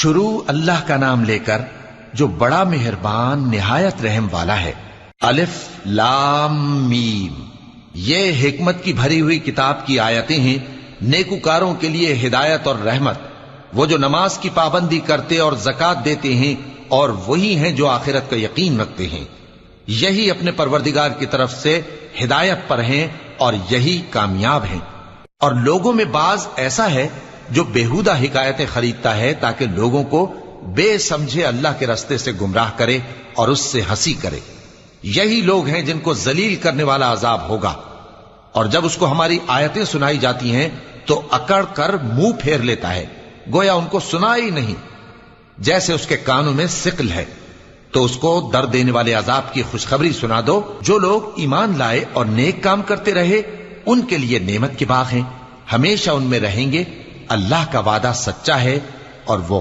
شروع اللہ کا نام لے کر جو بڑا مہربان نہایت رحم والا ہے۔ الف لام میم، یہ حکمت کی بھری ہوئی کتاب کی آیتیں ہیں، نیکوکاروں کے لیے ہدایت اور رحمت، وہ جو نماز کی پابندی کرتے اور زکوٰۃ دیتے ہیں، اور وہی ہیں جو آخرت کا یقین رکھتے ہیں، یہی اپنے پروردگار کی طرف سے ہدایت پر ہیں اور یہی کامیاب ہیں۔ اور لوگوں میں بعض ایسا ہے جو بیہودہ حکایتیں خریدتا ہے تاکہ لوگوں کو بے سمجھے اللہ کے رستے سے گمراہ کرے اور اس سے ہنسی کرے، یہی لوگ ہیں جن کو ذلیل کرنے والا عذاب ہوگا۔ اور جب اس کو ہماری آیتیں سنائی جاتی ہیں تو اکڑ کر منہ پھیر لیتا ہے، گویا ان کو سنا ہی نہیں، جیسے اس کے کانوں میں ثقل ہے۔ تو اس کو درد دینے والے عذاب کی خوشخبری سنا دو۔ جو لوگ ایمان لائے اور نیک کام کرتے رہے ان کے لیے نعمت کے باغ ہیں، ہمیشہ ان میں رہیں گے۔ اللہ کا وعدہ سچا ہے اور وہ